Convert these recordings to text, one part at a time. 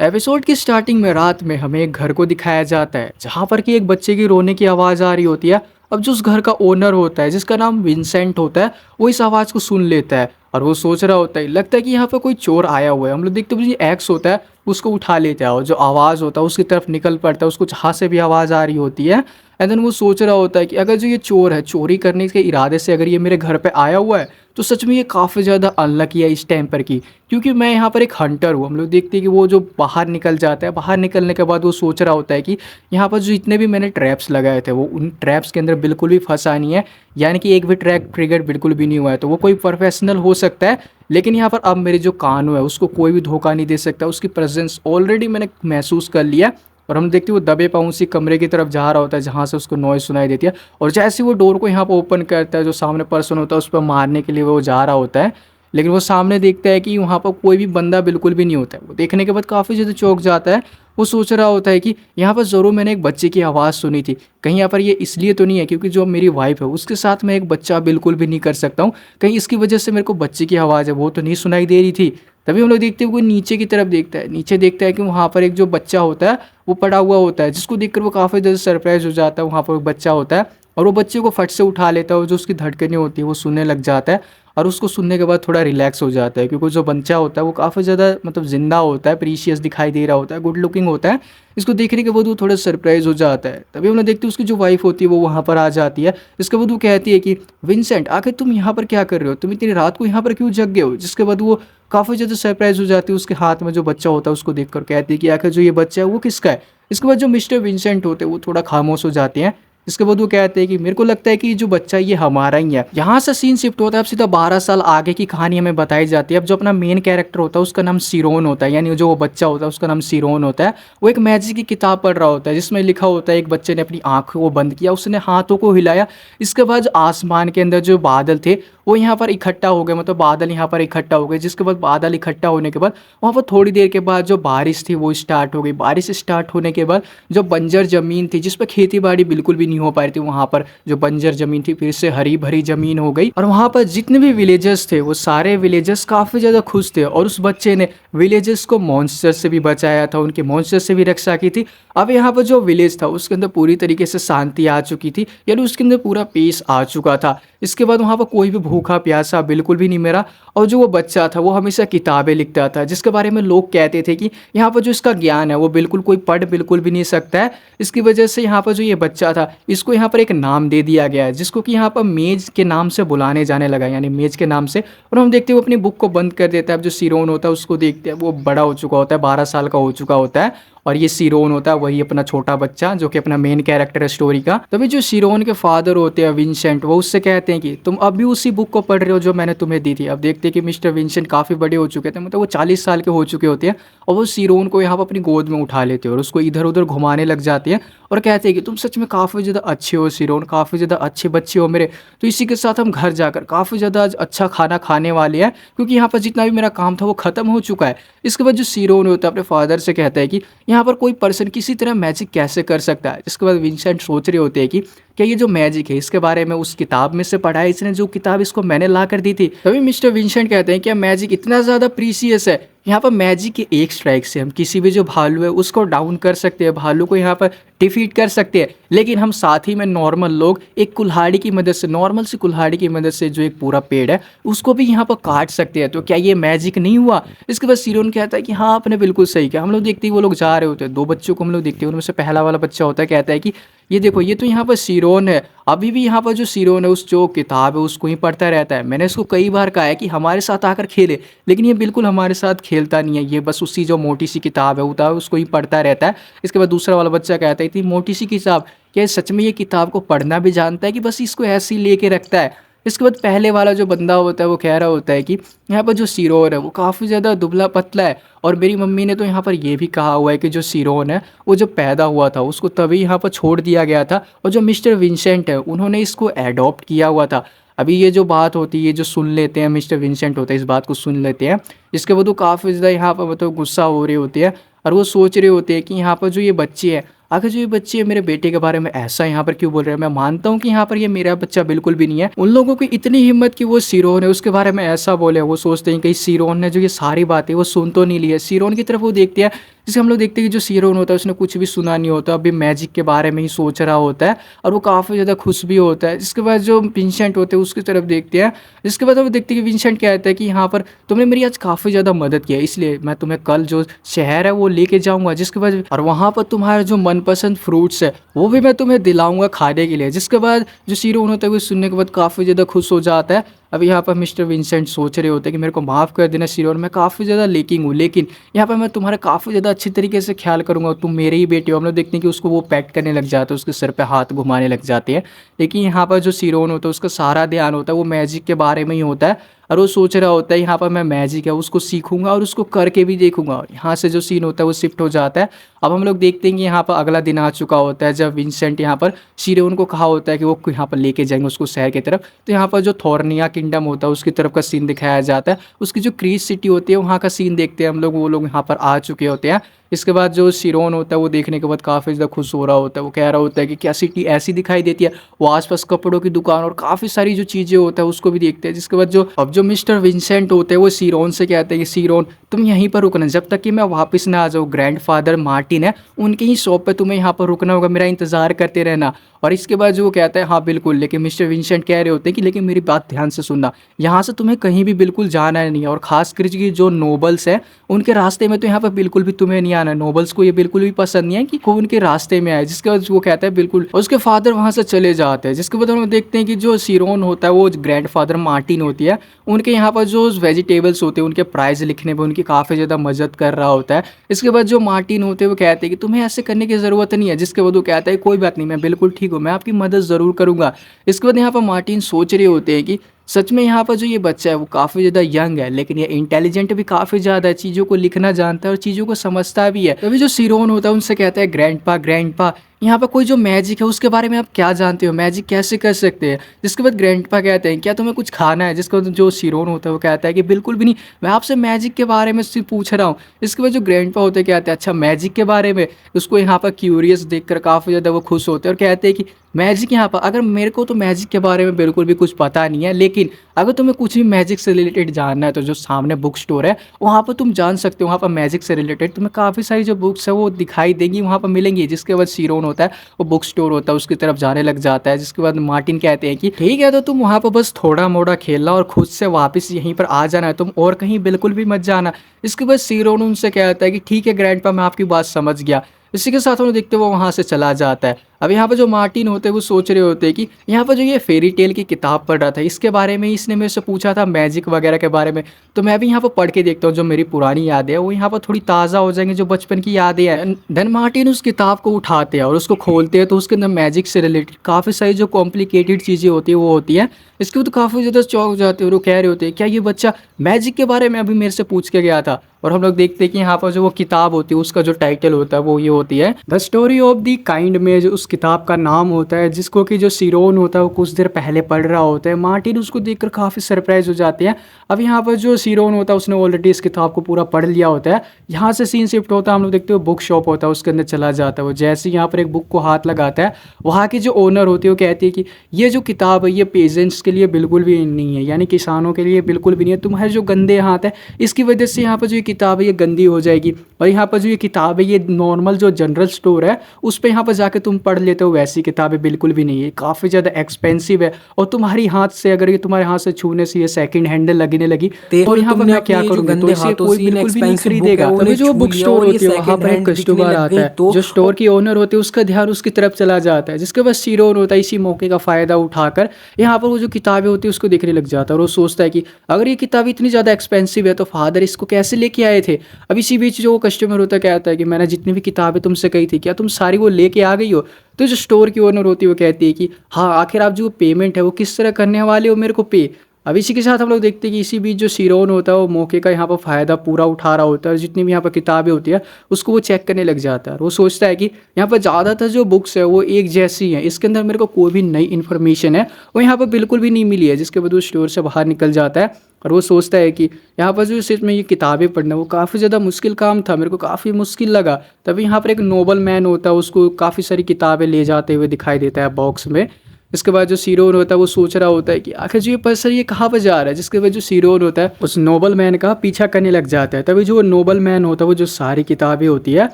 Episode की starting में रात में हमें एक घर को दिखाया जाता है जहाँ पर कि एक बच्चे की रोने की आवाज़ आ रही होती है। अब जो उस घर का ओनर होता है जिसका नाम विंसेंट होता है वो इस आवाज़ को सुन लेता है और वो सोच रहा होता है, लगता है कि यहाँ पर कोई चोर आया हुआ है। हम लोग देखते हैं जो एक्स होता है उसको उठा लेता है और जो आवाज़ होता है उसकी तरफ निकल पड़ता है, उसको जहाँ से भी आवाज़ आ रही होती है। एंड देन वो सोच रहा होता है कि अगर जो ये चोर है चोरी करने के इरादे से अगर ये मेरे घर पे आया हुआ है तो सच में ये काफ़ी ज़्यादा अनलकी है इस टाइम पर की, क्योंकि मैं यहाँ पर एक हंटर हूँ। हम लोग देखते हैं कि वो जो बाहर निकल जाता है, बाहर निकलने के बाद वो सोच रहा होता है कि यहाँ पर जो जितने भी मैंने ट्रैप्स लगाए थे वो उन ट्रैप्स के अंदर बिल्कुल भी फंसा नहीं है, यानी कि एक भी ट्रैप ट्रिगर बिल्कुल भी नहीं हुआ है। तो वो कोई प्रोफेशनल हो सकता है, लेकिन यहाँ पर अब मेरे जो कानू है उसको कोई भी धोखा नहीं दे सकता। उसकी प्रेजेंस ऑलरेडी मैंने महसूस कर लिया। और हम देखते हैं वो दबे पाँव उसी कमरे की तरफ जा रहा होता है जहाँ से उसको नॉइज़ सुनाई देती है। और जैसे वो डोर को यहाँ पर ओपन करता है, जो सामने पर्सन होता है उस पर मारने के लिए वो जा रहा होता है, लेकिन वो सामने देखता है कि वहाँ पर कोई भी बंदा बिल्कुल भी नहीं होता है। वो देखने के बाद काफ़ी ज़्यादा चौंक जाता है। वो सोच रहा होता है कि यहाँ पर ज़रूर मैंने एक बच्चे की आवाज़ सुनी थी, कहीं यहाँ पर ये इसलिए तो नहीं है क्योंकि जो मेरी वाइफ है उसके साथ मैं एक बच्चा बिल्कुल भी नहीं कर सकता हूँ, कहीं इसकी वजह से मेरे को बच्चे की आवाज़ है वो तो नहीं सुनाई दे रही थी। तभी हम लोग देखते हैं वो नीचे की तरफ देखता है, नीचे देखता है कि वहाँ पर एक जो बच्चा होता है वो पड़ा हुआ होता है, जिसको देखकर वो काफ़ी ज़्यादा सरप्राइज हो जाता है। वहाँ पर एक बच्चा होता है और वो बच्चे को फट से उठा लेता है और जो उसकी धड़कनें होती है वो सुनने लग जाता है। और उसको सुनने के बाद थोड़ा रिलैक्स हो जाता है, क्योंकि जो बच्चा होता है वो काफ़ी ज़्यादा मतलब ज़िंदा होता है, प्रीशियस दिखाई दे रहा होता है, गुड लुकिंग होता है। इसको देखने के बाद वो थोड़ा सरप्राइज हो जाता है। तभी हम लोग देखते हैं उसकी जो वाइफ होती है वो वहाँ पर आ जाती है। इसके बाद वो कहती है कि विंसेंट आखिर तुम यहाँ पर क्या कर रहे हो, तुम इतनी रात को यहाँ पर क्यों जग गए हो। जिसके बाद वो काफ़ी ज़्यादा सरप्राइज हो जाती है, उसके हाथ में जो बच्चा होता है उसको देखकर कहती है कि आखिर जो ये बच्चा है वो किसका है। इसके बाद जो मिस्टर विंसेंट होते हैं वो थोड़ा खामोश हो जाते हैं। इसके बाद वो कहते हैं कि मेरे को लगता है कि जो बच्चा ये हमारा ही है। यहाँ से सीन शिफ्ट होता है, अब सीधा 12 साल आगे की कहानी हमें बताई जाती है। अब जो अपना मेन कैरेक्टर होता है उसका नाम सिरोन होता है, यानी जो वो बच्चा होता है उसका नाम सिरोन होता है। वो एक मैजिक की किताब पढ़ रहा होता है जिसमें लिखा होता है एक बच्चे ने अपनी आंखों को बंद किया, उसने हाथों को हिलाया, इसके बाद आसमान के अंदर जो बादल थे वो यहाँ पर इकट्ठा हो गए, मतलब बादल यहाँ पर इकट्ठा हो गए। जिसके बाद बादल इकट्ठा होने के बाद वहाँ पर थोड़ी देर के बाद जो बारिश थी वो स्टार्ट हो गई। बारिश स्टार्ट होने के बाद जो बंजर ज़मीन थी जिस पर खेती बाड़ी बिल्कुल भी नहीं हो पा रही थी, वहाँ पर जो बंजर ज़मीन थी फिर से हरी भरी ज़मीन हो गई। और वहाँ पर जितने भी विलेजर्स थे वो सारे विलेजर्स काफ़ी ज़्यादा खुश थे। और उस बच्चे ने विलेजर्स को मॉन्स्टर से भी बचाया था, उनके मॉन्स्टर से भी रक्षा की थी। अब यहाँ पर जो विलेज था उसके अंदर पूरी तरीके से शांति आ चुकी थी, यानी उसके अंदर पूरा पीस आ चुका था। इसके बाद वहाँ पर कोई भी भूखा प्यासा बिल्कुल भी नहीं मरा। और जो वो बच्चा था वो हमेशा किताबें लिखता था, जिसके बारे में लोग कहते थे कि यहाँ पर जो इसका ज्ञान है वो बिल्कुल कोई पढ़ बिल्कुल भी नहीं सकता है। इसकी वजह से यहाँ पर जो ये बच्चा था इसको यहाँ पर एक नाम दे दिया गया है, जिसको कि यहाँ पर मेज के नाम से बुलाने जाने लगा, यानी मेज के नाम से। और हम देखते हैं वो अपनी बुक को बंद कर देता है। अब जो सिरोन होता है उसको देखते हैं, वो बड़ा हो चुका होता है, 12 साल का हो चुका होता है। और ये सिरोन होता है वही अपना छोटा बच्चा जो कि अपना मेन कैरेक्टर है स्टोरी का। तभी जो सिरोन के फादर होते हैं विंसेंट, वो उससे कहते हैं कि तुम अभी उसी बुक को पढ़ रहे हो जो मैंने तुम्हें दी थी। अब देखते हैं कि मिस्टर विंसेंट काफ़ी बड़े हो चुके थे, मतलब वो 40 साल के हो चुके होते हैं। और वो सिरोन को यहाँ पर अपनी गोद में उठा लेते हैं और उसको इधर उधर घुमाने लग जाते हैं और कहते हैं कि तुम सच में काफ़ी ज़्यादा अच्छे हो सिरोन, काफ़ी ज़्यादा अच्छे बच्चे हो मेरे। तो इसी के साथ हम घर जाकर काफ़ी ज़्यादा अच्छा खाना खाने वाले हैं, क्योंकि यहाँ पर जितना भी मेरा काम था वो ख़त्म हो चुका है। इसके बाद जो सिरोन होता है अपने फादर से कहता है कि यहाँ पर कोई पर्सन किसी तरह मैजिक कैसे कर सकता है। जिसके बाद विंसेंट सोच रहे होते हैं कि क्या ये जो मैजिक है इसके बारे में उस किताब में से पढ़ा है इसने, जो किताब इसको मैंने ला कर दी थी। तभी मिस्टर विंसेंट कहते हैं क्या मैजिक इतना ज़्यादा प्रीसियस है, यहाँ पर मैजिक के एक स्ट्राइक से हम किसी भी जो भालू है उसको डाउन कर सकते हैं, भालू को यहाँ पर डिफीट कर सकते हैं। लेकिन हम साथ ही में नॉर्मल लोग एक कुल्हाड़ी की मदद से, नॉर्मल सी कुल्हाड़ी की मदद से जो एक पूरा पेड़ है उसको भी यहाँ पर काट सकते हैं। तो क्या ये मैजिक नहीं हुआ। इसके बाद सिरोन कहता है कि हाँ आपने बिल्कुल सही किया। हम लोग देखते हैं वो लोग जा रहे होते हैं, दो बच्चों को हम लोग देखते हैं, उनमें से पहला वाला बच्चा होता है कहता है कि ये देखो ये तो यहाँ पर सिरोन है, अभी भी यहाँ पर जो सिरोन है उस जो किताब है उसको ही पढ़ता रहता है। मैंने इसको कई बार कहा है कि हमारे साथ आकर खेले, लेकिन ये बिल्कुल हमारे साथ खेलता नहीं है, ये बस उसी जो मोटी सी किताब है उसको ही पढ़ता रहता है। इसके बाद दूसरा वाला बच्चा कहता है इतनी मोटी सी किताब, क्या सच में ये किताब को पढ़ना भी जानता है कि बस इसको ऐसे ही लेके रखता है। इसके बाद पहले वाला जो बंदा होता है वो कह रहा होता है कि यहाँ पर जो सिरोन है वो काफ़ी ज़्यादा दुबला पतला है, और मेरी मम्मी ने तो यहाँ पर ये भी कहा हुआ है कि जो सिरोन है वो जब पैदा हुआ था उसको तभी यहाँ पर छोड़ दिया गया था, और जो मिस्टर विंसेंट है उन्होंने इसको एडॉप्ट किया हुआ था। अभी ये जो बात होती है ये जो सुन लेते हैं मिस्टर विंसेंट होता है, इस बात को सुन लेते हैं। इसके बाद वो काफ़ी ज़्यादा यहाँ पर मतलब गुस्सा हो रही होती है और वो सोच रहे होते हैं कि यहाँ पर जो ये बच्चे हैं, आखिर जो ये बच्चे मेरे बेटे के बारे में ऐसा यहाँ पर क्यों बोल रहे हैं। मैं मानता हूँ कि यहाँ पर ये मेरा बच्चा बिल्कुल भी नहीं है। उन लोगों की इतनी हिम्मत कि वो सिरोन है उसके बारे में ऐसा बोले। वो सोचते हैं कि सिरोन ने जो ये सारी बातें वो सुन तो नहीं ली है। सिरोन की तरफ वो देखते हैं जैसे हम लोग देखते हैं कि जो सीरोन होता है उसने कुछ भी सुना नहीं होता, अभी मैजिक के बारे में ही सोच रहा होता है और वो काफ़ी ज़्यादा खुश भी होता है। जिसके बाद जो विंसेंट होते हैं उसकी तरफ देखते हैं, जिसके बाद हम देखते हैं कि विंसेंट कहता है कि यहाँ पर तुमने मेरी आज काफ़ी ज़्यादा मदद की है, इसलिए मैं तुम्हें कल जो शहर है वो लेके जाऊँगा, जिसके बाद और वहाँ पर तुम्हारा जो मनपसंद फ्रूट्स है वो भी मैं तुम्हें दिलाऊँगा खाने के लिए। जिसके बाद जो सीरोन होता है वो सुनने के बाद काफ़ी ज़्यादा खुश हो जाता है। अब यहाँ पर मिस्टर विंसेंट सोच रहे होते हैं कि मेरे को माफ़ कर देना सीरोन, मैं काफ़ी ज़्यादा लेकिंग हूँ, लेकिन यहाँ पर मैं तुम्हारा काफ़ी ज़्यादा अच्छी तरीके से ख्याल करूँगा, तुम मेरे ही बेटे हो। हम लोग देखते हैं कि उसको वो पेट करने लग जाते हैं, उसके सर पे हाथ घुमाने लग जाते हैं। लेकिन यहाँ पर जो सीरोन होता है उसका सारा ध्यान होता है वो मैजिक के बारे में ही होता है और वो सोच रहा होता है यहाँ पर मैं मैजिक है उसको सीखूंगा और उसको करके भी देखूंगा। और यहाँ से जो सीन होता है वो शिफ्ट हो जाता है। अब हम लोग देखते हैं कि यहाँ पर अगला दिन आ चुका होता है जब विंसेंट यहाँ पर सीरोन को कहा होता है कि वो यहाँ पर लेके जाएंगे उसको शहर की तरफ। तो यहाँ पर जो थोर्निया किंगडम होता है उसकी तरफ का सीन दिखाया जाता है, उसकी जो क्रीज सिटी होती है वहाँ का सीन देखते हैं हम लोग, वो लोग यहाँ पर आ चुके होते हैं। इसके बाद जो सीरोन होता है वो देखने के बाद काफ़ी ज़्यादा खुश हो रहा होता है, वो कह रहा होता है कि क्या सिटी ऐसी दिखाई देती है। वो आसपास कपड़ों की दुकान और काफ़ी सारी जो चीज़ें होता है उसको भी देखते हैं। जिसके बाद जो मिस्टर विंसेंट होते हैं वो सीरोन से कहते हैं कि सीरोन तुम यहीं पर रुकना जब तक कि मैं वापस ना आ जाऊँ। ग्रैंडफादर मार्टिन है उनके ही शॉप पे तुम्हें यहाँ पर रुकना होगा, मेरा इंतज़ार करते रहना। और इसके बाद जो वो कहता है हाँ बिल्कुल, लेकिन मिस्टर विंसेंट कह रहे होते हैं कि लेकिन मेरी बात ध्यान से सुनना, यहाँ से तुम्हें कहीं भी बिल्कुल जाना नहीं है और खासकर कि जो नोबल्स हैं उनके रास्ते में तो यहाँ पर बिल्कुल भी तुम्हें नहीं आना। नोबल्स को ये बिल्कुल भी पसंद नहीं है कि कोई उनके रास्ते में आए। जिसके बाद वो कहता है बिल्कुल, और उसके फादर वहाँ से चले जाते हैं। जिसके बाद हम देखते हैं कि जो सीरोन होता है वो ग्रैंडफादर मार्टिन होती है उनके यहाँ पर जो वेजिटेबल्स होते हैं उनके प्राइस लिखने में उनकी काफ़ी ज़्यादा मदद कर रहा होता है। इसके बाद जो मार्टिन होते हैं वो कहते हैं कि तुम्हें ऐसे करने की ज़रूरत नहीं है। जिसके बाद वो कहता है कोई बात नहीं, मैं बिल्कुल ठीक हूँ, मैं आपकी मदद ज़रूर करूँगा। इसके बाद यहाँ पर मार्टिन सोच रहे होते हैं कि सच में यहाँ पर जो ये बच्चा है वो काफ़ी ज़्यादा यंग है, लेकिन ये इंटेलिजेंट भी काफ़ी ज़्यादा है, चीज़ों को लिखना जानता है और चीज़ों को समझता भी है। तभी जो सीरोन होता है उनसे कहता है ग्रैंडपा यहाँ पर कोई जो मैजिक है उसके बारे में आप क्या जानते हो, मैजिक कैसे कर सकते हैं। जिसके बाद ग्रैंडपा कहते हैं क्या तुम्हें कुछ खाना है। जिसके बाद जो सीरोन होता है वो कहता है कि बिल्कुल भी नहीं, मैं आपसे मैजिक के बारे में सिर्फ पूछ रहा हूँ। इसके बाद जो ग्रैंडपा होते हैं कहते हैं अच्छा मैजिक के बारे में। उसको यहाँ पर क्यूरियस देखकर काफ़ी ज़्यादा वो खुश होते हैं और कहते हैं कि मैजिक यहाँ पर, अगर मेरे को तो मैजिक के बारे में बिल्कुल भी कुछ पता नहीं है, लेकिन अगर तुम्हें कुछ भी मैजिक से रिलेटेड जानना है तो जो सामने बुक स्टोर है वहाँ पर तुम जान सकते हो। वहाँ पर मैजिक से रिलेटेड तुम्हें काफ़ी सारी जो बुक्स है वो दिखाई देंगी, वहाँ पर मिलेंगी। जिसके बाद सीरोन होता है वो बुक स्टोर होता है उसकी तरफ जाने लग जाता है। जिसके बाद मार्टिन कहते हैं कि ठीक है तो तुम वहाँ पर बस थोड़ा मोड़ा खेलना और खुद से वापस यहीं पर आ जाना है, तुम और कहीं बिल्कुल भी मत जाना। इसके बाद सीरोन उनसे कहता है कि ठीक है ग्रैंडपा, मैं आपकी बात समझ गया। इसी के साथ हम देखते हैं वो वहाँ से चला जाता है। अब यहाँ पर जो मार्टिन होते हैं वो सोच रहे होते हैं कि यहाँ पर जो ये फेरी टेल की किताब पढ़ रहा था इसके बारे में इसने मेरे से पूछा था मैजिक वगैरह के बारे में, तो मैं भी यहाँ पर पढ़ के देखता हूँ, जो मेरी पुरानी यादें हैं वो यहाँ पर थोड़ी ताज़ा हो जाएंगी, जो बचपन की यादें हैं। देन मार्टिन उस किताब को उठाते हैं और उसको खोलते हैं तो उसके अंदर मैजिक से रिलेटेड काफ़ी सारी जो कॉम्प्लिकेटेड चीज़ें होती है वो होती है। इसके बाद काफ़ी ज़्यादा चौंक हो जाते हैं और वो कह रहे होते हैं क्या ये बच्चा मैजिक के बारे में अभी मेरे से पूछ के गया था। और हम लोग देखते हैं कि यहाँ पर जो वो किताब होती है उसका जो टाइटल होता है वो ये होती है the story of the kind में, जो उस किताब का नाम होता है, जिसको कि जो सीरोन होता है वो कुछ देर पहले पढ़ रहा होता है। मार्टिन उसको देखकर काफ़ी सरप्राइज हो जाते हैं। अब यहाँ पर जो सीरोन होता है उसने ऑलरेडी इस किताब को पूरा पढ़ लिया होता है। यहाँ से सीन शिफ्ट होता है, हम लोग देखते हो बुक शॉप होता है उसके अंदर चला जाता है। वो जैसे यहाँ पर एक बुक को हाथ लगाता है वहाँ की जो ओनर होती है वो कहती है कि ये जो किताब है ये पेजेंट्स के लिए बिल्कुल भी नहीं है, यानी किसानों के लिए बिल्कुल भी नहीं है। तुम्हारे जो गंदे हाथ है इसकी वजह से यहाँ पर जो ये किताब है ये गंदी हो जाएगी। और यहाँ पर जो ये किताब है ये नॉर्मल जो जनरल स्टोर है उस पर यहाँ पर जाके तुम पढ़ लेते हो, वैसी किताबें बिल्कुल भी नहीं है, काफ़ी ज़्यादा एक्सपेंसिव है। और तुम्हारी हाथ से अगर ये तुम्हारे हाथ से छूने से ये सेकंड हैंडल लगने लगी तो यहाँ पर मैं क्या करूँगा, तो इसे कोई बिल्कुल भी नहीं खरीदेगा। तभी जो बुक स्टोर होती है वहाँ पर एक कस्टमर आता है, जो स्टोर की ओनर होती है उसका ध्यान उसकी तरफ चला जाता है। जिसके बाद सीरोन होता है इसी मौके का फ़ायदा उठाकर यहाँ पर वो जो किताबें होती है उसको देखने लग जाता है। और वो सोचता है कि अगर ये किताब इतनी ज़्यादा एक्सपेंसिव है तो फादर इसको कैसे लेके आए थे। अब इसी बीच जो वो कस्टमर होता है कहता है कि मैंने जितनी भी किताबें तुमसे कही थी क्या तुम सारी वो लेके आ गई हो। तो जो स्टोर की ओनर होती है वो कहती है कि हाँ आखिर आप जो पेमेंट है वो किस तरह करने वाले हो मेरे को पे। अब इसी के साथ हम लोग देखते हैं कि इसी बीच जो सीरोन होता है वो मौके का यहाँ पर फ़ायदा पूरा उठा रहा होता है और जितनी भी यहाँ पर किताबें होती है उसको वो चेक करने लग जाता है। और वो सोचता है कि यहाँ पर ज़्यादातर जो बुक्स है वो एक जैसी हैं, इसके अंदर मेरे को कोई भी नई इन्फॉर्मेशन है वो यहाँ पर बिल्कुल भी नहीं मिली है। जिसके बाद वो स्टोर से बाहर निकल जाता है और वो सोचता है कि यहाँ पर जो सिर्फ में ये किताबें पढ़ना वो काफ़ी ज़्यादा मुश्किल काम था, मेरे को काफ़ी मुश्किल लगा। तभी यहाँ पर एक नोबल मैन होता है उसको काफ़ी सारी किताबें ले जाते हुए दिखाई देता है बॉक्स में। इसके बाद जो सीरोन होता है वो सोच रहा होता है कि आखिर जो ये पर्सन ये कहाँ पर जा रहा है, जिसके बाद जो सीरोन होता है उस नोबल मैन का पीछा करने लग जाता है। तभी जो वो नोबल मैन होता है वो जो सारी किताबें होती है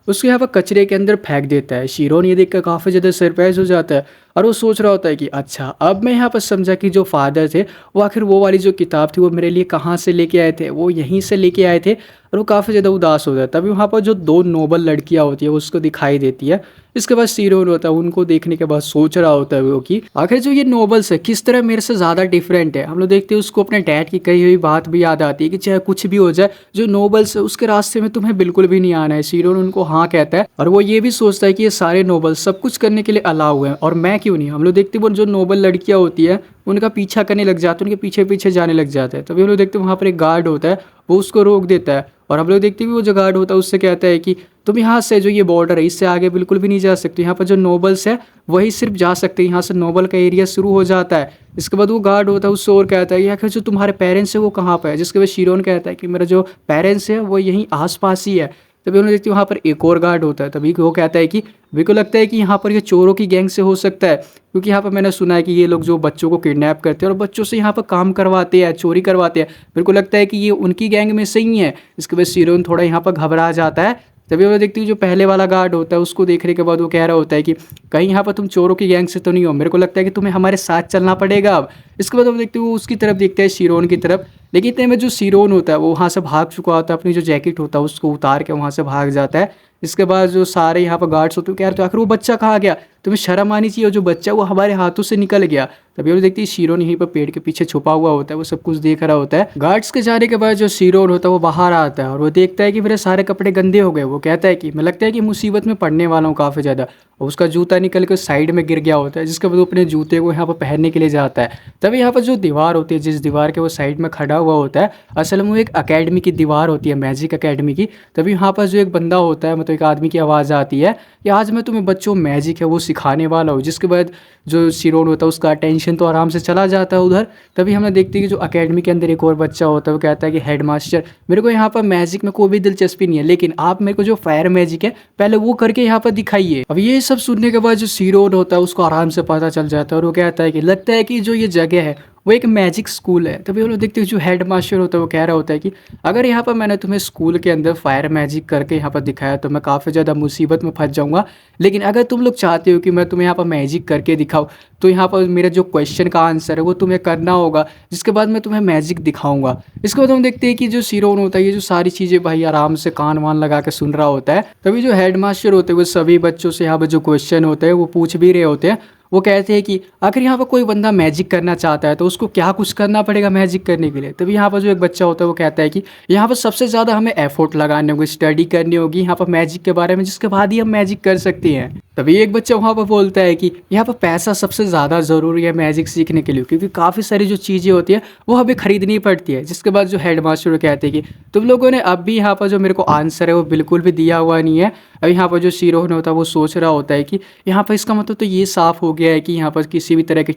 उसको यहाँ पर कचरे के अंदर फेंक देता है। शीरोन ये देखकर काफ़ी ज़्यादा सरप्राइज हो जाता है और वो सोच रहा होता है कि अच्छा, अब मैं यहाँ पर समझा कि जो फादर थे वो आखिर वो वाली जो किताब थी वो मेरे लिए कहाँ से लेके आए थे, वो यहीं से लेके आए थे। और वो काफ़ी ज़्यादा उदास हो जाता है। तभी वहाँ पर जो दो नोबल लड़कियाँ होती है वो उसको दिखाई देती है। इसके बाद सीरोन होता है उनको देखने के बाद सोच रहा होता है वो कि आखिर जो ये नोबल्स है किस तरह मेरे से ज़्यादा डिफरेंट है। हम लोग देखते हैं उसको अपने डैड की कही हुई बात भी याद आती है कि चाहे कुछ भी हो जाए, जो नोबल्स है उसके रास्ते में तुम्हें बिल्कुल भी नहीं आना है। सीरोन उनको हाँ कहता है और वो ये भी सोचता है कि ये सारे नोबल्स सब कुछ करने के लिए अलाउ है और मैं क्यों नहीं। हम लोग देखते हैं वो जो नोबल लड़कियाँ होती है उनका पीछा करने लग जाते हैं, उनके पीछे पीछे जाने लग जाते हैं। तभी हम लोग देखते हैं वहाँ पर एक गार्ड होता है, वो उसको रोक देता है और हम लोग देखते हैं वो जो गार्ड होता है उससे कहता है कि तुम यहाँ से जो ये बॉर्डर है इससे आगे बिल्कुल भी नहीं जा सकते, यहाँ पर जो नोबल्स है वही सिर्फ जा सकते हैं, यहाँ से नोबल का एरिया शुरू हो जाता है। इसके बाद वो गार्ड होता है उससे और कहता है कि आखिर जो तुम्हारे पेरेंट्स है वो कहाँ पर है, जिसके बाद शीरोन कहता है कि मेरा जो पेरेंट्स है वो यहीं आसपास ही है। तभी उन्होंने देखती वहाँ पर एक और गार्ड होता है। तभी वो कहता है कि मेरे को लगता है कि यहाँ पर ये चोरों की गैंग से हो सकता है, क्योंकि यहाँ पर मैंने सुना है कि ये लोग जो बच्चों को किडनैप करते हैं और बच्चों से यहाँ पर काम करवाते हैं, चोरी करवाते हैं। मेरे को लगता है कि ये उनकी गैंग में से ही है। इसके बाद सीरोन थोड़ा यहाँ पर घबरा जाता है। तभी मैं देखती हूँ जो पहले वाला गार्ड होता है उसको देखने के बाद वो कह रहा होता है कि कहीं यहाँ पर तुम चोरों की गैंग से तो नहीं हो, मेरे को लगता है कि तुम्हें हमारे साथ चलना पड़ेगा अब। इसके बाद हम देखते हो उसकी तरफ देखते हैं, शीरोन की तरफ। लेकिन इतने में जो शीरोन होता है वो वहाँ से भाग चुका होता है, अपनी जो जैकेट होता है उसको उतार के वहाँ से भाग जाता है। इसके बाद जो सारे यहाँ पर गार्ड्स होते हैं कह रहे तो आखिर वो बच्चा कहाँ गया, तुम्हें शर्म आनी चाहिए, जो बच्चा वो हमारे हाथों से निकल गया। तभी वो देखती है शीरोन यहीं पर पेड़ के पीछे छुपा हुआ होता है, वो सब कुछ देख रहा होता है। गार्ड्स के जाने के बाद जो शीरोन होता है वो बाहर आता है और वो देखता है कि मेरे सारे कपड़े गंदे हो गए। वो कहता है कि मैं लगता है कि मुसीबत में पड़ने वाला हूँ काफ़ी ज़्यादा। और उसका जूता निकल के साइड में गिर गया होता है, जिसके बाद वो अपने जूते को यहाँ पर पहनने के लिए जाता है। तभी यहाँ पर जो दीवार होती है, जिस दीवार के वो साइड में खड़ा हुआ होता है, असल में वो एक अकेडमी की दीवार होती है, मैजिक अकेडमी की। तभी यहाँ पर जो एक बंदा होता है, मतलब एक आदमी की आवाज़ आती है कि आज मैं तुम्हें बच्चों मैजिक है वो सिखाने वाला हूँ। जिसके बाद जो शीरोन होता है उसका अटेंशन तो आराम से चला जाता है उधर। तभी हमने देखते हैं कि जो अकेडमी के अंदर एक और बच्चा होता है वो कहता है कि हेड मास्टर, मेरे को यहाँ पर मैजिक में कोई भी दिलचस्पी नहीं है, लेकिन आप मेरे को जो फायर मैजिक है पहले वो करके यहाँ पर दिखाइए। अब ये सब सुनने के बाद जो शीरोन होता है उसको आराम से पता चल जाता है और वो कहता है कि लगता है कि जो ये जगह है वो एक मैजिक स्कूल है। तभी हम लोग देखते हैं जो हेड मास्टर होता है वो कह रहा होता है कि अगर यहाँ पर मैंने तुम्हें स्कूल के अंदर फायर मैजिक करके यहाँ पर दिखाया तो मैं काफ़ी ज़्यादा मुसीबत में फंस जाऊँगा, लेकिन अगर तुम लोग चाहते हो कि मैं तुम्हें यहाँ पर मैजिक करके दिखाऊँ तो यहाँ पर मेरा जो क्वेश्चन का आंसर है वो तुम्हें करना होगा, जिसके बाद मैं तुम्हें मैजिक दिखाऊंगा। इसके बाद हम देखते हैं कि जो शीरोन होता है ये जो सारी चीज़ें भाई आराम से कान वान लगा के सुन रहा होता है। तभी जो हेड मास्टर होते हैं वो सभी बच्चों से यहाँ पर जो क्वेश्चन होते हैं वो पूछ भी रहे होते हैं। वो कहते हैं कि अगर यहाँ पर कोई बंदा मैजिक करना चाहता है तो उसको क्या कुछ करना पड़ेगा मैजिक करने के लिए। तभी यहाँ पर जो एक बच्चा होता है वो कहता है कि यहाँ पर सबसे ज़्यादा हमें एफर्ट लगाने होगी, स्टडी करनी होगी यहाँ पर मैजिक के बारे में, जिसके बाद ही हम मैजिक कर सकते हैं। तभी एक बच्चा वहाँ पर बोलता है कि यहाँ पर पैसा सबसे ज़्यादा ज़रूरी है मैजिक सीखने के लिए, क्योंकि काफ़ी सारी जो चीज़ें होती है वो हमें खरीदनी पड़ती है। जिसके बाद जो हेड मास्टर कहते हैं कि तुम लोगों ने अब भी यहाँ पर जो मेरे को आंसर है वो बिल्कुल भी दिया हुआ नहीं है। अब यहाँ पर जो शीरोन होता है वो सोच रहा होता है कि यहाँ पर इसका मतलब तो ये साफ़ हो गया है कि यहाँ पर किसी भी तरह की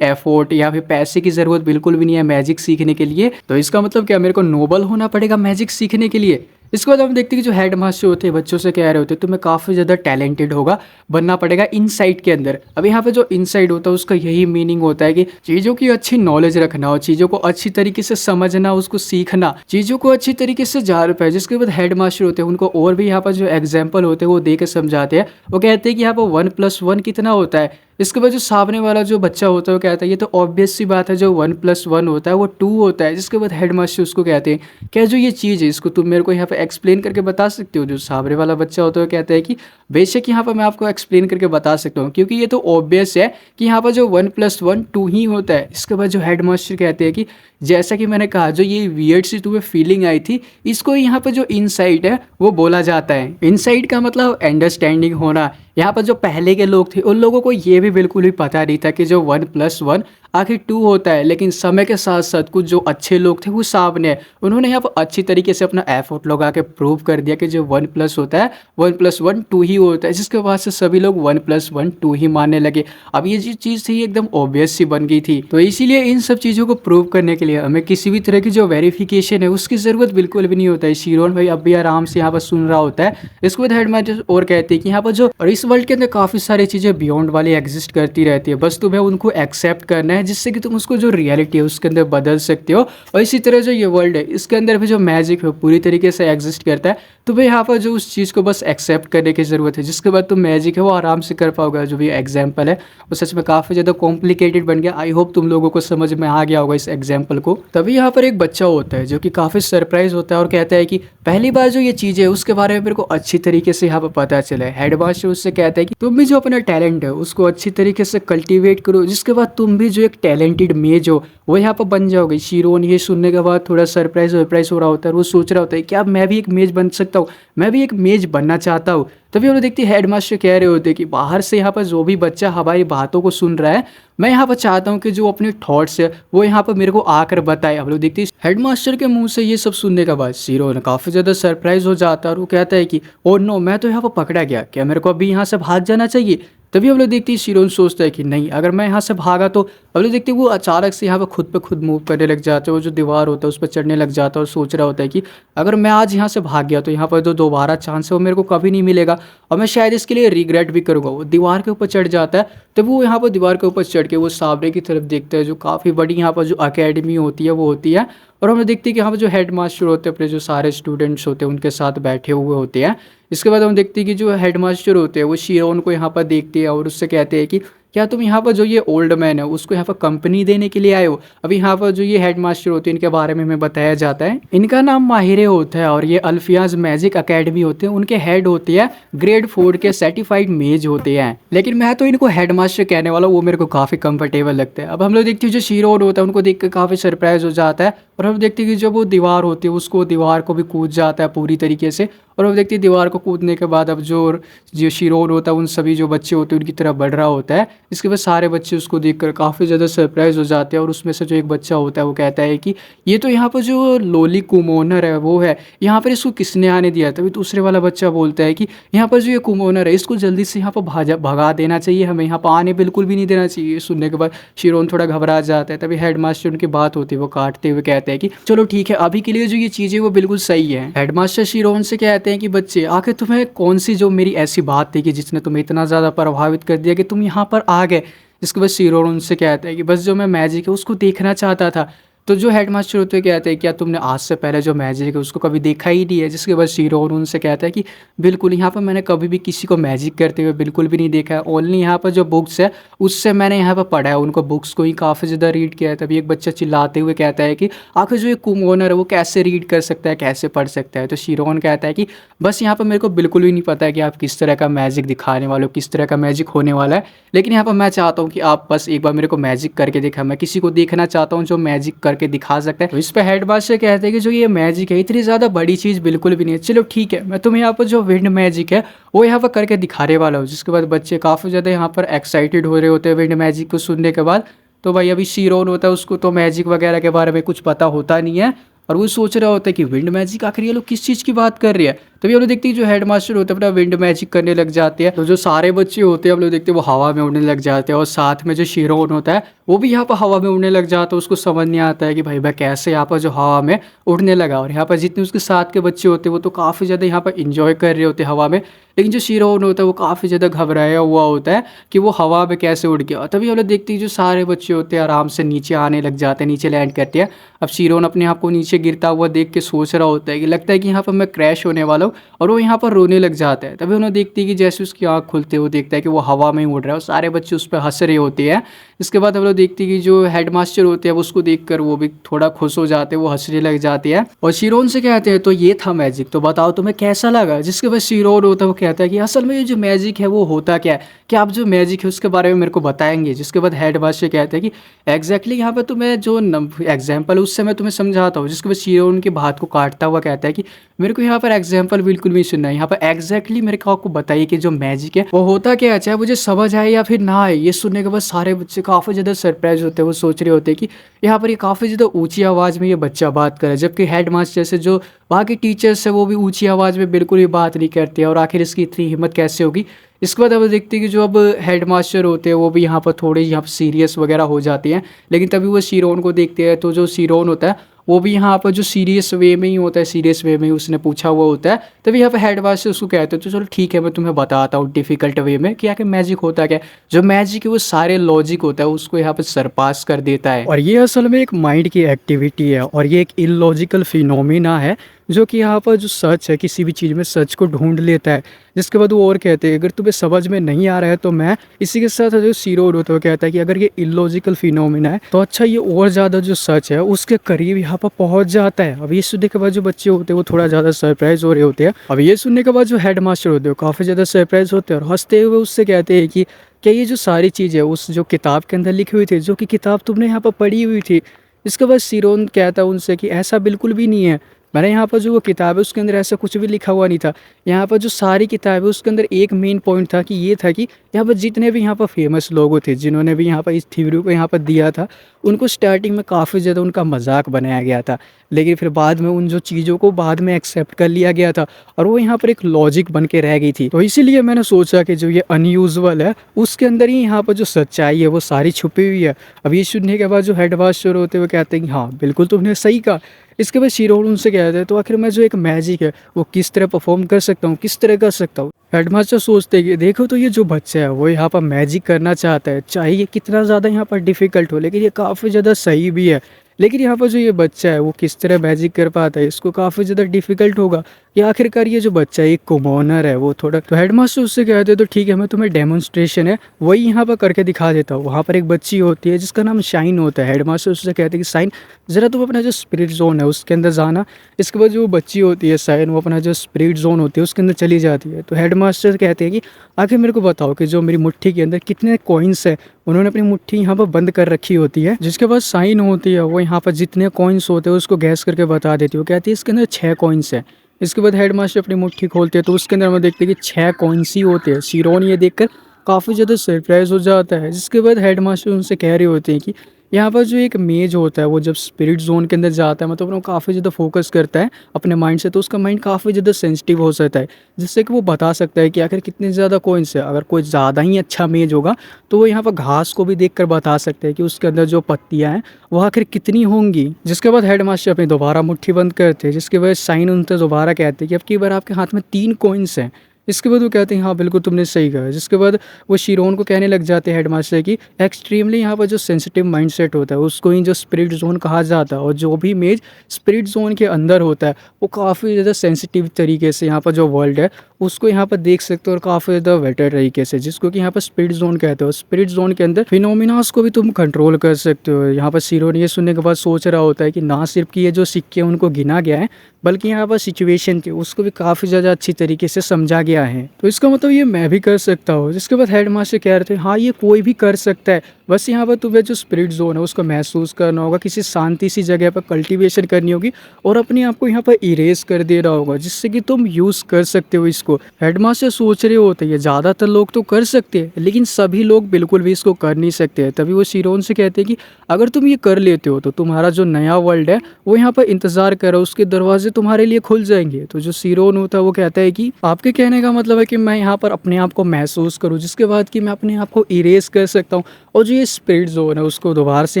एफर्ट या फिर पैसे की ज़रूरत बिल्कुल भी नहीं है मैजिक सीखने के लिए। तो इसका मतलब क्या, मेरे को नोबल होना पड़ेगा मैजिक सीखने के लिए। इसके बाद हम देखते हैं कि जो हेड मास्टर होते हैं बच्चों से कह रहे होते हैं तुम्हें काफ़ी ज़्यादा टैलेंटेड होगा बनना पड़ेगा इनसाइट के अंदर। अब यहाँ पे जो इनसाइट होता है उसका यही मीनिंग होता है कि चीज़ों की अच्छी नॉलेज रखना और चीज़ों को अच्छी तरीके से समझना, उसको सीखना, चीज़ों को अच्छी तरीके से जान पाए। जिसके बाद हेड मास्टर होते हैं उनको और भी यहाँ पर जो एग्जाम्पल होते हैं वो दे के समझाते हैं। वो कहते हैं कि यहाँ पर 1+1 कितना होता है। इसके बाद जो सामने वाला जो बच्चा होता है वो कहता है ये तो ऑब्वियस सी बात है, जो 1+1 होता है वो 2 होता है। जिसके बाद हेड मास्टर उसको कहते हैं क्या जो ये चीज़ है इसको तुम मेरे को यहाँ पे एक्सप्लेन करके बता सकते हो। जो सामने वाला बच्चा होता है वो कहता है कि बेशक यहाँ पर मैं आपको एक्सप्लेन करके बता सकता हूँ, क्योंकि ये तो ऑब्वियस है कि यहाँ पर जो 1+1 2 ही होता है। इसके बाद जो हेड मास्टर कहते हैं कि जैसा कि मैंने कहा जो ये वियर्ड सी तुम्हें फीलिंग आई थी इसको यहाँ पर जो इनसाइट है वो बोला जाता है। इनसाइट का मतलब अंडरस्टैंडिंग होना। यहाँ पर जो पहले के लोग थे उन लोगों को ये भी बिल्कुल भी पता नहीं था कि जो 1+1 आखिर 2 होता है, लेकिन समय के साथ-साथ कुछ जो अच्छे लोग थे वो सामने आए। उन्होंने यहाँ पर अच्छी तरीके से अपना एफर्ट लगा के प्रूव कर दिया कि जो 1 प्लस होता है, 1 प्लस 1 2 ही होता है, जिसके बाद से सभी लोग 1 प्लस 1 2 ही मानने लगे। अब ये जो चीज़ थी एकदम ऑब्वियस सी बन गई थी। तो इसीलिए इन सब चीज़ों को प्रूव करने के लिए हमें किसी भी तरह की जो वेरिफिकेशन है उसकी ज़रूरत बिल्कुल भी नहीं होता है। शिरोन भाई अब भी आराम से यहाँ पर सुन रहा होता है। इसके बाद हेडमास्टर और कहते हैं कि यहाँ पर जो और इस वर्ल्ड के अंदर काफ़ी सारी चीज़ें बियॉन्ड वाली एग्जिस्ट करती रहती है, बस तुम्हें उनको एक्सेप्ट करना है, जिससे कि तुम उसको जो रियलिटी है उसके अंदर बदल सकते हो। और इसी तरह जो ये वर्ल्ड है इसके अंदर भी जो मैजिक है पूरी तरीके से एग्जिस्ट करता है। तुम्हें यहाँ पर जो उस चीज़ को बस एक्सेप्ट करने की ज़रूरत है, जिसके बाद तुम मैजिक है वो आराम से कर पाओगे। जो भी एग्जाम्पल है वो सच में काफ़ी ज़्यादा कॉम्प्लिकेटेड बन गया। आई होप तुम लोगों को समझ में आ गया होगा इस एग्जाम्पल को। तभी यहाँ पर एक बच्चा होता है जो कि काफ़ी सरप्राइज होता है और कहता है कि पहली बार जो ये चीज़ है उसके बारे में मेरे को अच्छी तरीके से यहाँ पर पता चला है। हेडमास्टर उससे कहता है कि तुम भी जो अपना टैलेंट है उसको अच्छी तरीके से कल्टीवेट करो, जिसके बाद तुम भी जो एक टैलेंटेड मेज हो वो यहाँ पर बन जाओगे। शिरोन ये सुनने के बाद थोड़ा सरप्राइज हो रहा होता है और वो सोच रहा होता है कि अब मैं भी एक मेज बन सकता हूँ, मैं भी एक मेज बनना चाहता हूँ। तभी हम लोग देखते हैं हेडमास्टर कह रहे होते हैं कि बाहर से यहाँ पर जो भी बच्चा हमारी बातों को सुन रहा है, मैं यहाँ पर चाहता हूँ कि जो अपने थॉट्स है वो यहाँ पर मेरे को आकर बताए। हम लोग देखते हैं हेडमास्टर के मुंह से ये सब सुनने के बाद शिरोन काफ़ी ज़्यादा सरप्राइज हो जाता है और वो कहता है कि ओ नो, मैं तो यहाँ पर पकड़ा गया, क्या मेरे को अभी यहाँ से भाग जाना चाहिए। तभी हम लोग देखते हैं शिरोन सोचता है कि नहीं, अगर मैं यहाँ से भागा तो हम लोग देखते हैं वो अचानक से यहाँ पर खुद पे खुद मूव करने लग जाते हैं। वो जो दीवार होता है उस पर चढ़ने लग जाता है और सोच रहा होता है कि अगर मैं आज यहाँ से भाग गया तो यहाँ पर जो दोबारा चांस है वो मेरे को कभी नहीं मिलेगा और मैं शायद इसके लिए रिग्रेट भी करूँगा। वो दीवार के ऊपर चढ़ जाता है। तब वो यहाँ पर दीवार के ऊपर चढ़ के वो सामने की तरफ देखता है, जो काफ़ी बड़ी यहाँ पर जो अकेडमी होती है वो होती है। और हम देखते हैं कि यहाँ पर जो हेड मास्टर होते हैं अपने जो सारे स्टूडेंट्स होते हैं उनके साथ बैठे हुए होते हैं। इसके बाद हम देखते हैं कि जो हेड मास्टर होते हैं वो शिरोन को यहाँ पर देखते हैं और उससे कहते हैं कि क्या तुम यहाँ पर जो ये ओल्ड मैन है उसको यहाँ पर कंपनी देने के लिए आए हो। अभी यहाँ पर जो ये हेड मास्टर होते हैं इनके बारे में हमें बताया जाता है, इनका नाम माहिरे होता है और ये अल्फियाज मैजिक अकेडमी होते हैं, उनके हेड होते हैं ग्रेड 4 के सर्टिफाइड मेज होते हैं। लेकिन मैं तो इनको हेड मास्टर कहने वाला हूँ, वो मेरे को काफ़ी कंफर्टेबल लगता है। अब हम लोग देखते हैं जो शिरोन होता है उनको देख कर काफ़ी सरप्राइज हो जाता है और हम देखते हैं कि जब वो दीवार होती है उसको दीवार को भी कूद जाता है पूरी तरीके से। और हम देखते हैं दीवार को कूदने के बाद अब जो शिरोन होता है उन सभी जो बच्चे होते हैं उनकी तरफ बढ़ रहा होता है। इसके बाद सारे बच्चे उसको देखकर काफ़ी ज़्यादा सरप्राइज हो जाते हैं और उसमें से जो एक बच्चा होता है वो कहता है कि ये तो यहाँ पर जो लोली कुमोनर है वो है, यहाँ पर इसको किसने आने दिया। तभी दूसरे वाला बच्चा बोलता है कि यहाँ पर जो ये कुमोनर है इसको जल्दी से यहाँ पर भगा देना चाहिए, हमें यहाँ पर आने बिल्कुल भी नहीं देना चाहिए। सुनने के बाद शिरोन थोड़ा घबरा जाता है। तभी हेडमास्टर उनकी बात होती है वो काटते हुए कहते हैं कि चलो ठीक है, अभी के लिए जो ये चीज़ें वो बिल्कुल सही है। हेडमास्टर शिरोन से कहते हैं कि बच्चे आखिर तुम्हें कौन सी जो मेरी ऐसी बात थी कि जिसने तुम्हें इतना ज़्यादा प्रभावित कर दिया कि तुम यहाँ पर आ गए। जिसके बाद शिरोन उनसे कहता है कि बस जो मैं मैजिक है उसको देखना चाहता था। तो जो हेडमास्टर होते हैं कहते हैं क्या तुमने आज से पहले जो मैजिक है उसको कभी देखा ही नहीं है। जिसके बाद शिरोन उनसे कहता है कि बिल्कुल, यहाँ पर मैंने कभी भी किसी को मैजिक करते हुए बिल्कुल भी नहीं देखा है, ओनली यहाँ पर जो बुक्स है उससे मैंने यहाँ पर पढ़ा है, उनको बुक्स को ही काफ़ी ज़्यादा रीड किया है। तभी एक बच्चा चिल्लाते हुए कहता है कि आखिर जो ये कुमोनर है वो कैसे रीड कर सकता है, कैसे पढ़ सकता है। तो शिरोन कहता है कि बस यहाँ पर मेरे को बिल्कुल भी नहीं पता है कि आप किस तरह का मैजिक दिखाने वाले हो, किस तरह का मैजिक होने वाला है, लेकिन यहाँ पर मैं चाहता हूँ कि आप बस एक बार मेरे को मैजिक करके दिखा, मैं किसी को देखना चाहता हूँ जो मैजिक करके दिखा सकता है। तो इस पर हेडमास्टर कहते हैं कि जो ये मैजिक है इतनी ज़्यादा बड़ी चीज़ बिल्कुल भी नहीं है, चलो ठीक है मैं तुम्हें यहाँ पर जो विंड मैजिक है वो यहाँ पर करके दिखाने वाला हूँ। जिसके बाद बच्चे काफ़ी ज़्यादा यहाँ पर एक्साइटेड हो रहे होते हैं विंड मैजिक को सुनने के बाद। तो भाई अभी शिरोन होता है उसको तो मैजिक वगैरह के बारे में कुछ पता होता नहीं है और वो सोच रहा होता है कि विंड मैजिक आखिर ये लोग किस चीज़ की बात कर रही है। तभी हम लोग देखते हैं जो हेडमास्टर होते हैं अपना विंड मैजिक करने लग जाते हैं। तो जो सारे बच्चे होते हैं हम लोग देखते हैं वो हवा में उड़ने लग जाते हैं और साथ में जो शिरोन होता है वो भी यहाँ पर हवा में उड़ने लग जाता है। उसको समझ नहीं आता है कि भाई मैं कैसे यहाँ पर जो हवा में उड़ने लगा। और यहाँ पर जितने उसके साथ के बच्चे होते हैं वो तो काफ़ी ज़्यादा यहाँ पर इंजॉय कर रहे होते हैं हवा में, लेकिन जो शिरोन होता है वो काफ़ी ज़्यादा घबराया हुआ होता है कि वो हवा में कैसे उड़ गया। तभी हम लोग देखते हैं जो सारे बच्चे होते हैं आराम से नीचे आने लग जाते हैं, नीचे लैंड करते हैं। अब शिरोन अपने आप को नीचे गिरता हुआ देख के सोच रहा होता है कि लगता है कि यहाँ पर मैं क्रैश होने वाला हूँ और वो यहाँ पर रोने लग जाता है। तभी उन्हें देखती है कि जैसे उसकी आँख खुलते वो देखता है कि वो हवा में ही उड़ रहा है और सारे बच्चे उस पर हंस रहे होते हैं। इसके बाद हम लोग देखते हैं कि जो हेडमास्टर होते हैं उसको देखकर वो भी थोड़ा खुश हो जाते हैं, वो हंसने लग जाते हैं और शिरोन से कहते हैं तो ये था मैजिक, तो बताओ तुम्हें कैसा लगा। जिसके बाद शिरोन होता है वो कहता है कि असल में ये जो मैजिक है वो होता क्या है? क्या आप जो मैजिक है उसके बारे में मेरे को बताएँगे? जिसके बाद हेडमास्टर कहता है कि एग्ज़ैक्टली यहाँ पे तुम्हें जो एग्ज़ाम्पल है उससे मैं तुम्हें समझाता हूँ। जिसके बाद शिरो उनके हाथ को काटता हुआ कहता है कि मेरे को यहाँ पर एग्ज़ाम्पल बिल्कुल भी सुनना है। यहाँ पर एग्ज़ैक्टली मेरे को आपको बताइए कि जो मैजिक है वो होता क्या है? चाहे मुझे समझ आए या फिर ना आए। ये सुनने के बाद सारे बच्चे काफ़ी ज़्यादा सरप्राइज़ होते हैं। वो सोच रहे होते हैं कि यहाँ पर ये काफ़ी ज़्यादा ऊँची आवाज़ में ये बच्चा बात कर रहा है। जबकि हेडमास्टर से जो बाकी टीचर्स हैं वो भी ऊँची आवाज़ में बिल्कुल भी बात नहीं करते और आखिर इसकी इतनी हिम्मत कैसे होगी? इसके बाद अब देखते हैं कि जो अब हेडमास्टर होते हैं वो भी यहाँ पर थोड़े यहाँ पर सीरियस वगैरह हो जाते हैं। लेकिन तभी वो शिरोन को देखते हैं तो जो शिरोन होता है वो भी यहाँ पर जो सीरियस वे में ही होता है, सीरियस वे में ही उसने पूछा हुआ होता है। तभी यहाँ पे हेडमास्टर उसको कहते हैं तो चलो ठीक है मैं तुम्हें बताता हूँ डिफ़िकल्ट वे में कि आखिर मैजिक होता क्या है। जो मैजिक है वो सारे लॉजिक होता है उसको यहाँ पे सरपास कर देता है और ये असल में एक माइंड की एक्टिविटी है और ये एक इलॉजिकल फिनोमिना है जो कि यहाँ पर जो सच है किसी भी चीज़ में सच को ढूंढ लेता है। जिसके बाद वो और कहते हैं अगर तुम्हें समझ में नहीं आ रहा है तो मैं इसी के साथ जो सीरोड होता है वो कहता है कि अगर ये इलॉजिकल फिनोमिना है तो अच्छा ये और ज़्यादा जो सच है उसके करीब यहाँ पर पहुँच जाता है। अब ये सुनने के बाद जो बच्चे होते हैं वो थोड़ा ज़्यादा सरप्राइज हो रहे होते हैं। अब ये सुनने के बाद जो हेडमास्टर होते हैं वो काफ़ी ज़्यादा सरप्राइज होते हैं और हंसते हुए उससे कहते हैं कि क्या ये जो सारी चीज़ें उस जो किताब के अंदर लिखी हुई थी जो कि किताब तुमने यहाँ पर पढ़ी हुई थी? इसके बाद सिरोन कहता है उनसे कि ऐसा बिल्कुल भी नहीं है। मैंने यहाँ पर जो वो किताब है उसके अंदर ऐसा कुछ भी लिखा हुआ नहीं था। यहाँ पर जो सारी किताब है उसके अंदर एक मेन पॉइंट था कि ये था कि यहाँ पर जितने भी यहाँ पर फेमस लोग थे जिन्होंने भी यहाँ पर इस थ्योरी को यहाँ पर दिया था उनको स्टार्टिंग में काफ़ी ज़्यादा उनका मजाक बनाया गया था। लेकिन फिर बाद में उन जो चीज़ों को बाद में एक्सेप्ट कर लिया गया था और वो यहाँ पर एक लॉजिक बन के रह गई थी। तो इसीलिए मैंने सोचा कि जो ये अनयूजुअल है उसके अंदर ही यहाँ पर जो सच्चाई है वो सारी छुपी हुई है। अब ये सुनने के बाद जो हेडमास्टर होते हैं वो कहते हैं कि हाँ बिल्कुल तुमने सही कहा। इसके बाद शिरोन उनसे कहते हैं तो आखिर मैं जो एक मैजिक है वो किस तरह परफॉर्म कर सकता हूँ, किस तरह कर सकता हूँ? हेडमास्टर सोचते हैं कि देखो तो ये जो बच्चा है वो यहाँ पर मैजिक करना चाहता है, चाहे ये कितना ज़्यादा यहाँ पर डिफ़िकल्ट हो लेकिन ये काफ़ी ज़्यादा सही भी है। लेकिन यहाँ पर जो ये बच्चा है वो किस तरह मैजिक कर पाता है, इसको काफ़ी ज़्यादा डिफ़िकल्ट होगा कि आखिरकार ये जो बच्चा है एक कॉमनर है वो थोड़ा। तो हेडमास्टर उससे कहते हैं तो ठीक है मैं तुम्हें डेमोन्स्ट्रेशन है वही यहाँ पर करके दिखा देता हूँ। वहाँ पर एक बच्ची होती है जिसका नाम शाइन होता है। हेडमास्टर उससे कहते हैं कि शाइन ज़रा तुम अपना जो स्पिरिट जोन है उसके अंदर जाना। इसके बाद जो बच्ची होती है शाइन वो अपना जो स्पिरिट जोन होती है उसके अंदर चली जाती है। तो हेडमास्टर कहते हैं कि आखिर मेरे को बताओ कि जो मेरी मुट्ठी के अंदर कितने कॉइन्स है। उन्होंने अपनी मुट्ठी यहाँ पर बंद कर रखी होती है। जिसके बाद साइन होती है वो यहाँ पर जितने कॉइन्स होते हैं उसको गैस करके बता देती है। वो कहती है इसके अंदर 6 कॉइन्स है। इसके बाद हेडमास्टर अपनी मुट्ठी खोलते हैं तो उसके अंदर हम देखते हैं कि 6 कॉइन्स ही होते हैं। शिरोन ये देखकर काफ़ी ज़्यादा सरप्राइज हो जाता है। जिसके बाद हेडमास्टर उनसे कह रहे होते हैं कि यहाँ पर जो एक मेज होता है वो जब स्पिरिट जोन के अंदर जाता है मतलब वो काफ़ी ज़्यादा फोकस करता है अपने माइंड से तो उसका माइंड काफ़ी ज़्यादा सेंसिटिव हो जाता है जिससे कि वो बता सकता है कि आखिर कितने ज़्यादा कॉइन्स है। अगर कोई ज़्यादा ही अच्छा मेज होगा तो वो यहाँ पर घास को भी देखकर बता सकते हैं कि उसके अंदर जो पत्तियाँ हैं वो आखिर कितनी होंगी। जिसके बाद हेडमास्टर अपनी दोबारा मुट्ठी बंद करते हैं। जिसके बाद साइन उनसे दोबारा कहते हैं कि अब की बार आपके हाथ में 3 कॉइन्स हैं। इसके बाद वो कहते हैं हाँ बिल्कुल तुमने सही कहा। जिसके बाद वो शिरोन को कहने लग जाते हैं हेडमास्टर की एक्सट्रीमली यहाँ पर जो सेंसिटिव माइंडसेट होता है उसको ही जो स्पिरिट जोन कहा जाता है और जो भी मेज स्पिरिट जोन के अंदर होता है वो काफ़ी ज़्यादा सेंसिटिव तरीके से यहाँ पर जो वर्ल्ड है उसको यहाँ पर देख सकते हो और काफ़ी ज़्यादा बेटर तरीके से जिसको कि यहाँ पर स्पिरिट जोन कहते हो। स्पिरिट जोन के अंदर फिनोमिनास को भी तुम कंट्रोल कर सकते हो। यहाँ पर शिरोन ये सुनने के बाद सोच रहा होता है कि ना सिर्फ कि ये जो सिक्के उनको गिना गया है बल्कि यहाँ पर सिचुएशन थी उसको भी काफ़ी ज़्यादा अच्छी तरीके से समझा गया है। तो इसका मतलब ये मैं भी कर सकता हूँ। जिसके बाद हेडमास्टर कह रहे थे हाँ ये कोई भी कर सकता है बस यहाँ पर तुम्हें जो स्पिरिट जोन है उसको महसूस करना होगा, किसी शांति सी जगह पर कल्टीवेशन करनी होगी और अपने आप को यहाँ पर इरेज कर देना होगा जिससे कि तुम यूज़ कर सकते हो इसको। हेडमास्टर सोच रहे होते हैं ज़्यादातर लोग तो कर सकते हैं लेकिन सभी लोग बिल्कुल भी इसको कर नहीं सकते। तभी वो शिरोन से कहते हैं कि अगर तुम ये कर लेते हो तो तुम्हारा जो नया वर्ल्ड है वो यहाँ पर इंतज़ार करो, उसके दरवाजे तुम्हारे लिए खुल जाएंगे। तो जो शिरोन होता है वो कहता है कि आपके कहने का मतलब है कि मैं यहाँ पर अपने आप को महसूस करूँ जिसके बाद कि मैं अपने आप को इरेज कर सकता हूँ और जो ये स्पिरिट जोन है उसको दोबारा से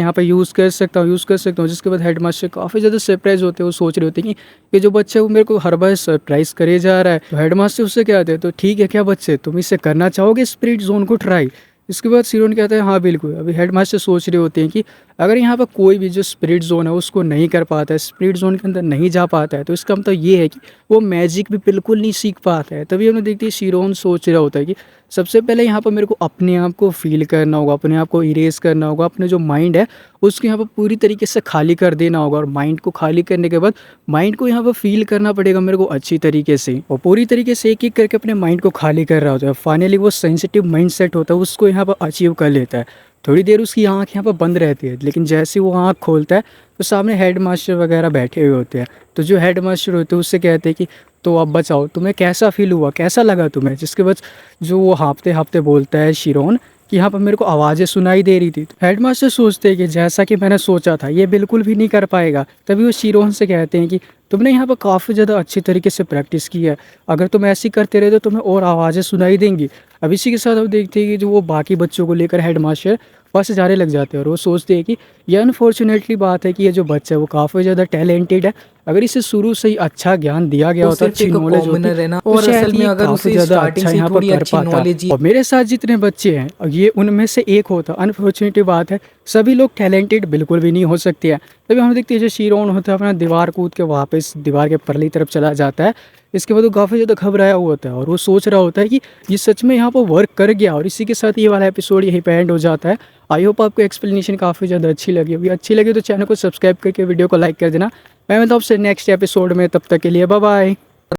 यहाँ पर यूज़ कर सकता हूँ। जिसके बाद हेडमास्टर काफ़ी ज़्यादा सरप्राइज होते हैं। वो सोच रहे होते हैं कि ये जो बच्चा है वो मेरे को हर बार सरप्राइज करे जा रहा है। तो हेडमास्टर उससे कहते हैं तो ठीक है क्या बच्चे तुम इसे करना चाहोगे स्पिरिट जोन को ट्राई? इसके बाद शिरोन कहता है हाँ बिल्कुल। अभी हेडमास्टर सोच रहे होते हैं कि अगर यहाँ पर कोई भी जो स्पिरिट जोन है उसको नहीं कर पाता है, स्पिरिट जोन के अंदर नहीं जा पाता है तो इसका मतलब ये है कि वो मैजिक भी बिल्कुल नहीं सीख पाता है। तभी हमने देखते हैं शिरोन सोच रहा होता है कि सबसे पहले यहाँ पर मेरे को अपने आप को फ़ील करना होगा, अपने आप को इरेज़ करना होगा, अपने जो माइंड है उसको यहाँ पर पूरी तरीके से खाली कर देना होगा और माइंड को खाली करने के बाद माइंड को यहाँ पर फ़ील करना पड़ेगा मेरे को अच्छी तरीके से और पूरी तरीके से एक-एक करके अपने माइंड को खाली कर रहा होता है। फाइनली वो सेंसिटिव माइंडसेट होता है उसको यहाँ पर अचीव कर लेता है। थोड़ी देर उसकी आँख यहाँ पर बंद रहती है, लेकिन जैसे ही वो आँख खोलता है तो सामने हेड मास्टर वगैरह बैठे हुए होते हैं। तो जो हेड मास्टर होते हैं उससे कहते हैं कि तो अब बताओ तुम्हें कैसा फ़ील हुआ, कैसा लगा तुम्हें? जिसके बाद जो वो हाँफते-हाँफते बोलता है शिरोन कि यहाँ पर मेरे को आवाज़ें सुनाई दे रही थी। तो हेडमास्टर सोचते हैं कि जैसा कि मैंने सोचा था ये बिल्कुल भी नहीं कर पाएगा। तभी वो शिरोन से कहते हैं कि तुमने यहाँ पर काफ़ी ज़्यादा अच्छी तरीके से प्रैक्टिस की है। अगर तुम ऐसे ही करते रहे तो तुम्हें और आवाज़ें सुनाई देंगी। अब इसी के साथ हम देखते हैं कि जो वो बाकी बच्चों को लेकर हेडमास्टर फँस जाने लग जाते हैं और वो सोचते हैं कि ये अनफॉर्चुनेटली बात है कि ये जो बच्चा है वो काफ़ी ज़्यादा टैलेंटेड है। अगर इसे शुरू से ही अच्छा ज्ञान दिया गया वो होता, सिर्फ अच्छी एक नॉलेज होती कॉमनर है ना, तो और शायद असल में ये अगर काफ़ी उसे ज़्यादा स्टार्टिंग अच्छा से यहाँ पर थोड़ी कर अच्छी पाता। नॉलेज ही और मेरे साथ जितने बच्चे हैं और ये उनमें से एक होता। अनफॉर्चुनेटली बात है सभी लोग टैलेंटेड बिल्कुल भी नहीं हो सकते हैं। तभी हम देखते हैं जो शिरोन होता है अपना दीवार कूद के वापस दीवार के परली तरफ चला जाता है। इसके बाद वो काफ़ी ज़्यादा घबराया हुआ होता है और वो सोच रहा होता है कि ये सच में यहाँ पर वर्क कर गया। और इसी के साथ ये वाला एपिसोड यहीं पे एंड हो जाता है। आई होप आपको एक्सप्लेनेशन काफ़ी ज़्यादा अच्छी लगी होगी। अच्छी लगी तो चैनल को सब्सक्राइब करके वीडियो को लाइक कर देना। मैं मिलता हूँ आपसे नेक्स्ट एपिसोड में, तब तक के लिए बाय बाय।